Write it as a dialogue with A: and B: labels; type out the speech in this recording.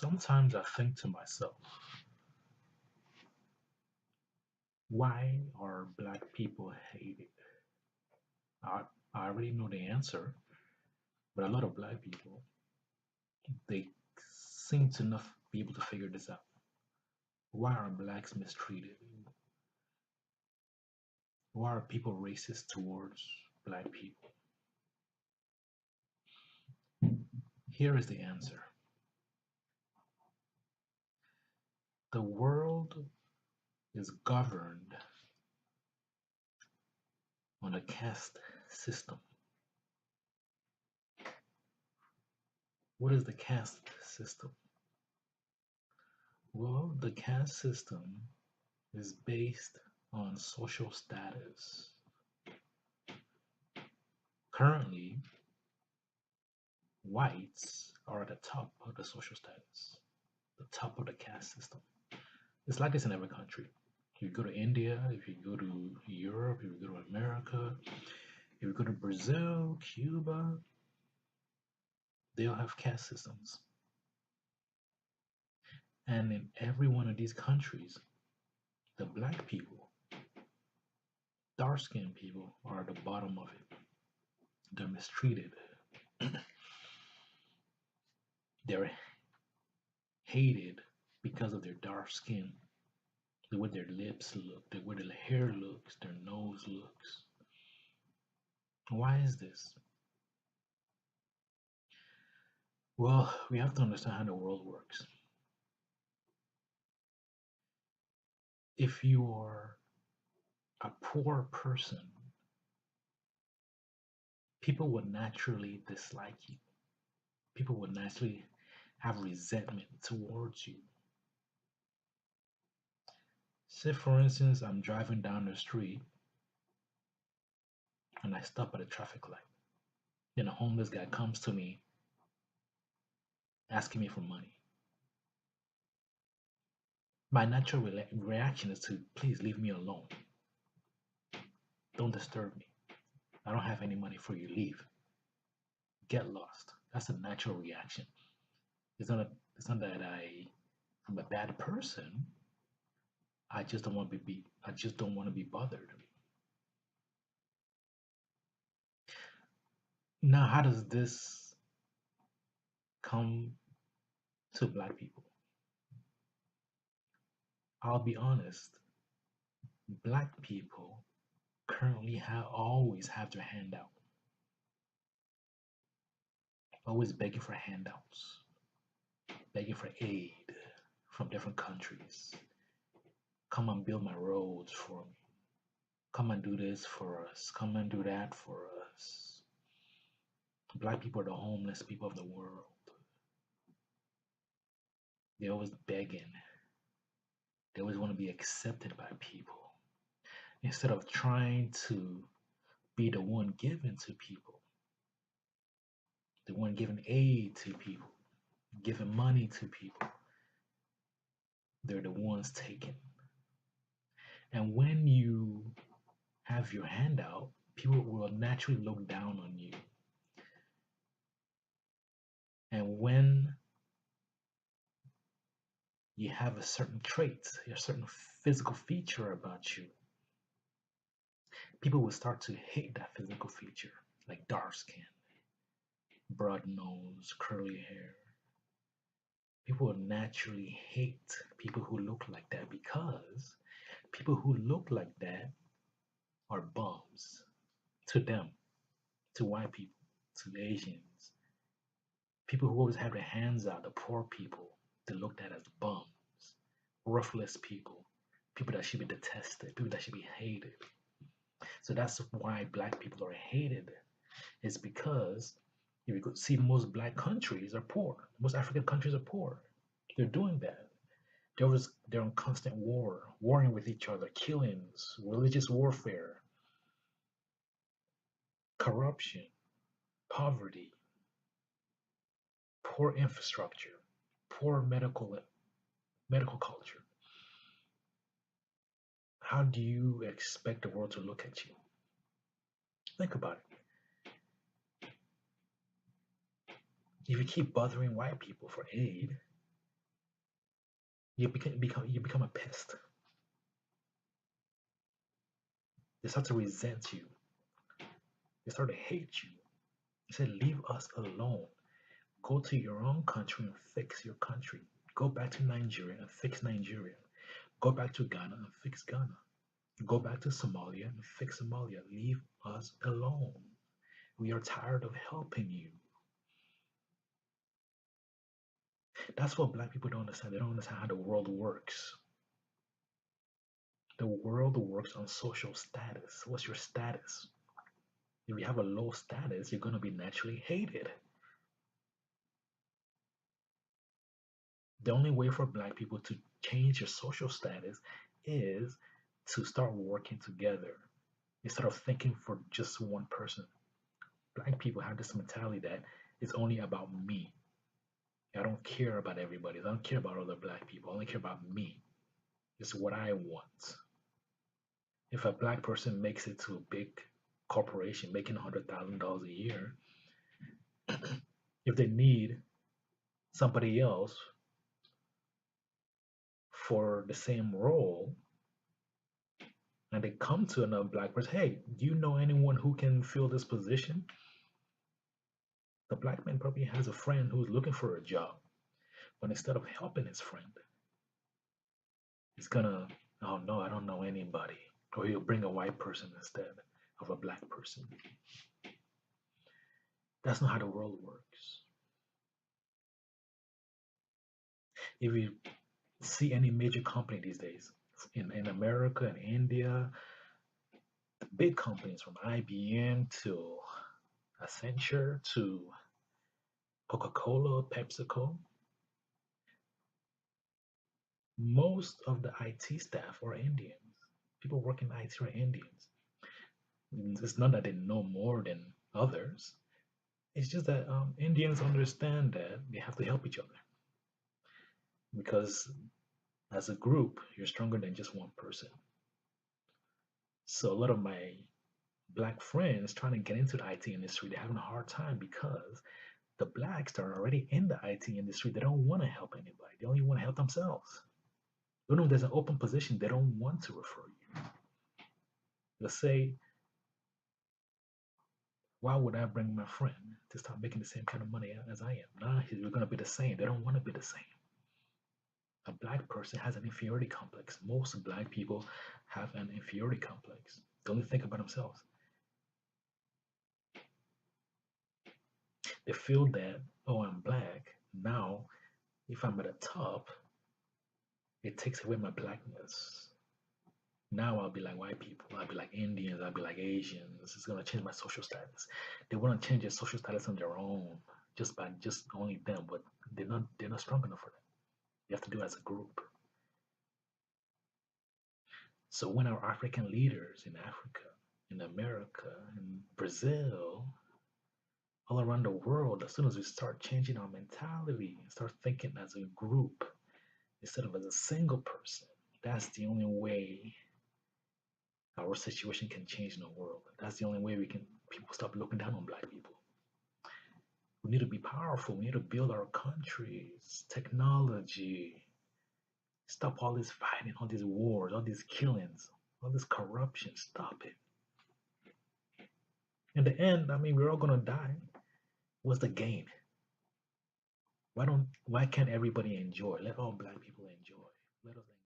A: Sometimes I think to myself, why are black people hated? I, I already know the answer, but a lot of black people, they seem to not be able to figure this out. Why are blacks mistreated? Why are people racist towards black people? Here is the answer. The world is governed on a caste system. What is the caste system? Well, the caste system is based on social status. Currently, whites are at the top of the social status, the top of the caste system. It's like this in every country. If you go to India, if you go to Europe, if you go to America, if you go to Brazil, Cuba, they all have caste systems. And in every one of these countries, the black people, dark skinned people, are at the bottom of it. They're mistreated. They're hated because of their dark skin, the way their lips look, the way their hair looks, their nose looks. Why is this? Well, we have to understand how the world works. If you are a poor person, people would naturally dislike you. People would naturally have resentment towards you. Say, for instance, I'm driving down the street and I stop at a traffic light. Then a homeless guy comes to me asking me for money. My natural reaction is to please leave me alone. Don't disturb me. I don't have any money for you. Leave. Get lost. That's a natural reaction. It's not. It's not that I'm a bad person. I just don't want to be. I just don't want to be bothered. Now, how does this come to black people? I'll be honest. Black people currently always have their hand out, always begging for handouts, begging for aid from different countries. Come and build my roads for me. Come and do this for us. Come and do that for us. Black people are the homeless people of the world. They're always begging. They always want to be accepted by people. Instead of trying to be the one given to people, the one giving aid to people, giving money to people, they're the ones taken. And when you have your hand out, people will naturally look down on you. And when you have a certain trait, a certain physical feature about you, people will start to hate that physical feature, like dark skin, broad nose, curly hair. People will naturally hate people who look like that because people who look like that are bums to them, to white people, to Asians. People who always have their hands out, the poor people, they looked at as bums, worthless people, people that should be detested, people that should be hated. So that's why black people are hated. It's because if you could see most black countries are poor. Most African countries are poor. They're doing that. They're in constant war, warring with each other, killings, religious warfare, corruption, poverty, poor infrastructure, poor medical culture. How do you expect the world to look at you? Think about it. If you keep bothering white people for aid, you become a pest. They start to resent you. They start to hate you. They say, leave us alone. Go to your own country and fix your country. Go back to Nigeria and fix Nigeria. Go back to Ghana and fix Ghana. Go back to Somalia and fix Somalia. Leave us alone. We are tired of helping you. That's what black people don't understand. They don't understand how the world works. The world works on social status. What's your status? If you have a low status, you're going to be naturally hated. The only way for black people to change your social status is to start working together instead of thinking for just one person. Black people have this mentality that it's only about me. I don't care about everybody. I don't care about other black people. I only care about me. It's what I want. If a black person makes it to a big corporation making $100,000 a year, if they need somebody else for the same role, and they come to another black person, hey, do you know anyone who can fill this position? The black man probably has a friend who's looking for a job, but instead of helping his friend, he's gonna, oh no, I don't know anybody. Or he'll bring a white person instead of a black person. That's not how the world works. If you see any major company these days, in America and India, the big companies from IBM to Accenture to Coca-Cola, PepsiCo, most of the IT staff are Indians. People working in IT are Indians. It's not that they know more than others. It's just that Indians understand that they have to help each other because as a group, you're stronger than just one person. So a lot of my black friends trying to get into the IT industry, they're having a hard time because the blacks that are already in the IT industry, they don't want to help anybody. They only want to help themselves. Even if there's an open position, they don't want to refer you. They'll say, why would I bring my friend to start making the same kind of money as I am? Nah, we're going to be the same. They don't want to be the same. A black person has an inferiority complex. Most black people have an inferiority complex. They only think about themselves. They feel that, oh, I'm black. Now, if I'm at the top, it takes away my blackness. Now I'll be like white people. I'll be like Indians. I'll be like Asians. It's gonna change my social status. They want to change their social status on their own, just by just only them. But they're not strong enough for that. You have to do it as a group. So when our African leaders in Africa, in America, in Brazil, all around the world, as soon as we start changing our mentality and start thinking as a group instead of as a single person, that's the only way our situation can change in the world. That's the only way people stop looking down on black people. We need to be powerful. We need to build our countries, technology, stop all this fighting, all these wars, all these killings, all this corruption. Stop it. In the end, I mean, we're all gonna die. What's the gain? Why can't everybody enjoy? Let all black people enjoy. Let us enjoy.